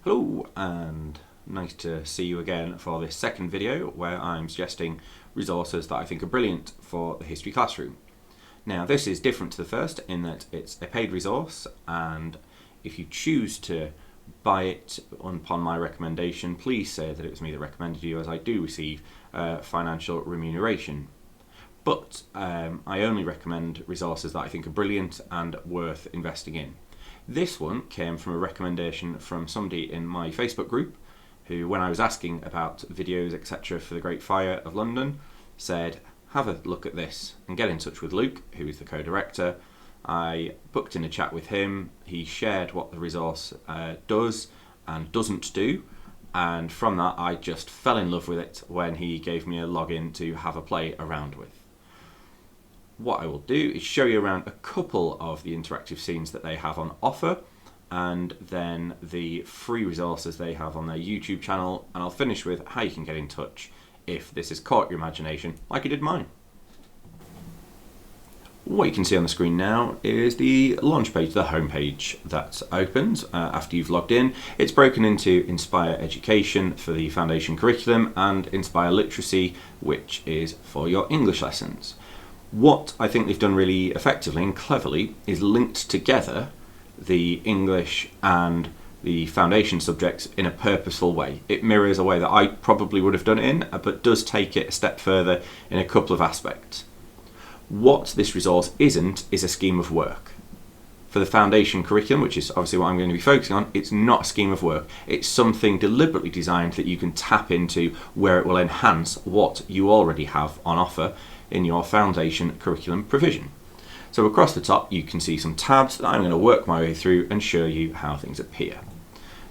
Hello, and nice to see you again for this second video where I'm suggesting resources that I think are brilliant for the history classroom. Now, this is different to the first in that it's a paid resource, and if you choose to buy it upon my recommendation, please say that it was me that recommended you, as I do receive financial remuneration. But I only recommend resources that I think are brilliant and worth investing in. This one came from a recommendation from somebody in my Facebook group who, when I was asking about videos, etc. for the Great Fire of London, said, have a look at this and get in touch with Luke, who is the co-director. I booked in a chat with him. He shared what the resource does and doesn't do, and from that I just fell in love with it when he gave me a login to have a play around with. What I will do is show you around a couple of the interactive scenes that they have on offer, and then the free resources they have on their YouTube channel, and I'll finish with how you can get in touch if this has caught your imagination like it did mine. What you can see on the screen now is the launch page, the home page that opens after you've logged in. It's broken into Inspire.Education for the foundation curriculum and Inspire Literacy, which is for your English lessons. What I think they've done really effectively and cleverly is linked together the English and the foundation subjects in a purposeful way. It mirrors a way that I probably would have done it in, but does take it a step further in a couple of aspects. What this resource isn't is a scheme of work. For the foundation curriculum, which is obviously what I'm going to be focusing on, it's not a scheme of work. It's something deliberately designed that you can tap into where it will enhance what you already have on offer in your foundation curriculum provision. So across the top you can see some tabs that I'm going to work my way through and show you how things appear.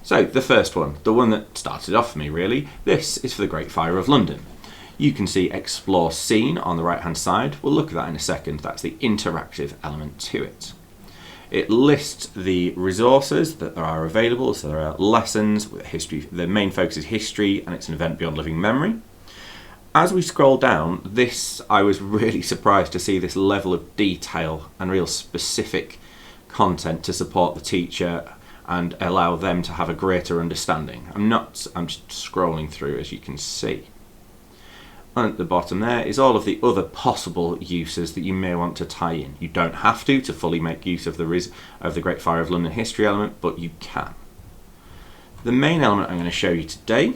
So the first one, the one that started off for me really, this is for the Great Fire of London. You can see Explore Scene on the right hand side. We'll look at that in a second. That's the interactive element to it. It lists the resources that are available, so there are lessons with history. The main focus is history, and it's an event beyond living memory. As we scroll down, I was really surprised to see this level of detail and real specific content to support the teacher and allow them to have a greater understanding. I'm just scrolling through, as you can see. And at the bottom there is all of the other possible uses that you may want to tie in. You don't have to fully make use of the Great Fire of London history element, but you can. The main element I'm going to show you today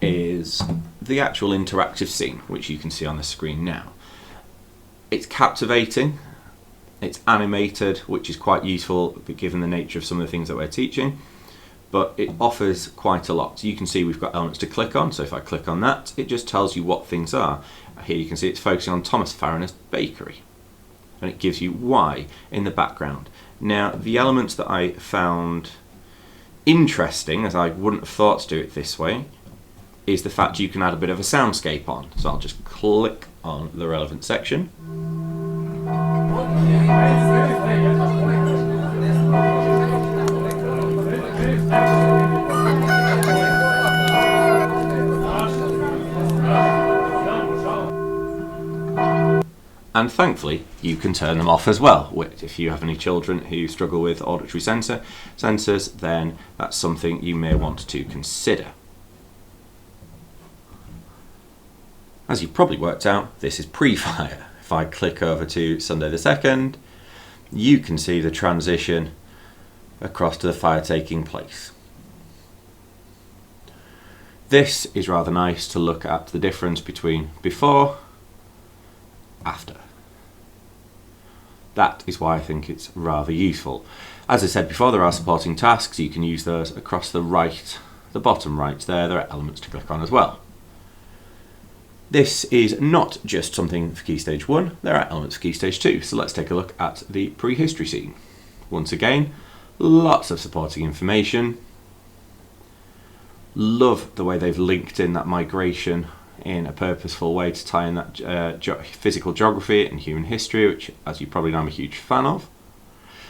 is the actual interactive scene, which you can see on the screen now. It's captivating, it's animated, which is quite useful given the nature of some of the things that we're teaching, but it offers quite a lot. So you can see we've got elements to click on, so if I click on that, it just tells you what things are. Here you can see it's focusing on Thomas Farriner's bakery, and it gives you why in the background. Now, the elements that I found interesting, as I wouldn't have thought to do it this way, is the fact you can add a bit of a soundscape on. So I'll just click on the relevant section. And thankfully, you can turn them off as well. If you have any children who struggle with auditory sensors, then that's something you may want to consider. As you've probably worked out, this is pre-fire. If I click over to Sunday the 2nd, you can see the transition across to the fire taking place. This is rather nice to look at the difference between before, after. That is why I think it's rather useful. As I said before, there are supporting tasks. You can use those across the bottom right there. There are elements to click on as well. This is not just something for Key Stage 1, there are elements for Key Stage 2, so let's take a look at the prehistory scene. Once again, lots of supporting information. Love the way they've linked in that migration in a purposeful way to tie in that physical geography and human history, which, as you probably know, I'm a huge fan of.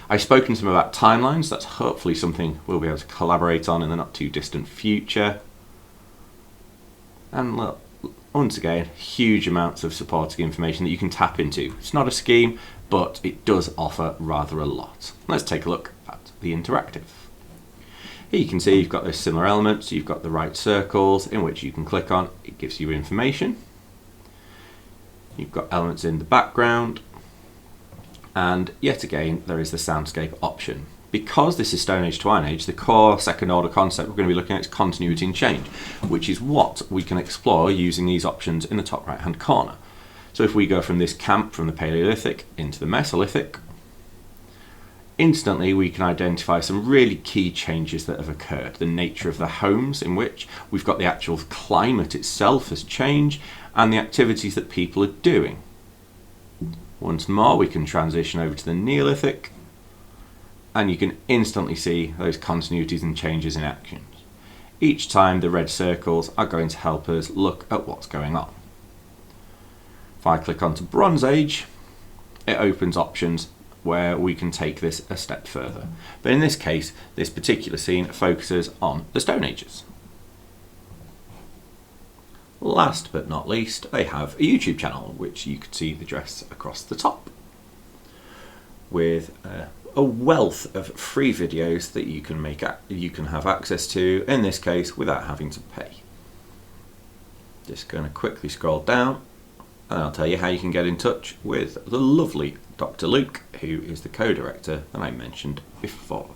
I've spoken to them about timelines. That's hopefully something we'll be able to collaborate on in the not too distant future. And look, once again, huge amounts of supporting information that you can tap into. It's not a scheme, but it does offer rather a lot. Let's take a look at the interactive. Here you can see you've got those similar elements. You've got the right circles in which you can click on. It gives you information. You've got elements in the background. And yet again, there is the Soundscape option. Because this is Stone Age to Iron Age, the core second order concept we're going to be looking at is continuity and change, which is what we can explore using these options in the top right hand corner. So if we go from this camp from the Paleolithic into the Mesolithic, instantly we can identify some really key changes that have occurred. The nature of the homes in which we've got the actual climate itself has changed and the activities that people are doing. Once more we can transition over to the Neolithic and you can instantly see those continuities and changes in actions. Each time the red circles are going to help us look at what's going on. If I click onto Bronze Age, it opens options where we can take this a step further. But in this case, this particular scene focuses on the Stone Ages. Last but not least, they have a YouTube channel, which you can see the dress across the top, with a wealth of free videos that you can have access to, in this case, without having to pay. Just going to quickly scroll down, and I'll tell you how you can get in touch with the lovely Dr. Luke, who is the co-director that I mentioned before.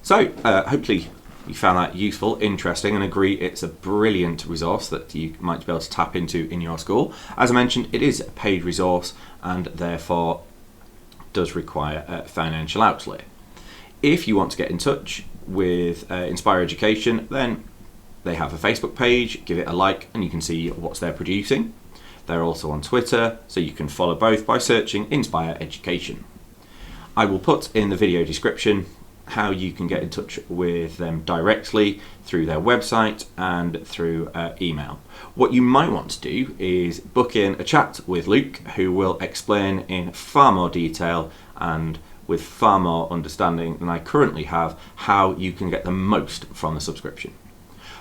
So, hopefully you found that useful, interesting, and agree it's a brilliant resource that you might be able to tap into in your school. As I mentioned, it is a paid resource and therefore does require a financial outlay. If you want to get in touch with Inspire.Education, then they have a Facebook page. Give it a like and you can see what's they're producing. They're also on Twitter, so you can follow both by searching Inspire.Education. I will put in the video description how you can get in touch with them directly through their website and through email. What you might want to do is book in a chat with Luke, who will explain in far more detail and with far more understanding than I currently have how you can get the most from the subscription.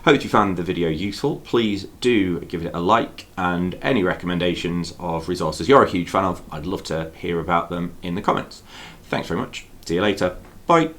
Hope you found the video useful. Please do give it a like, and any recommendations of resources you're a huge fan of, I'd love to hear about them in the comments. Thanks very much. See you later. Bye.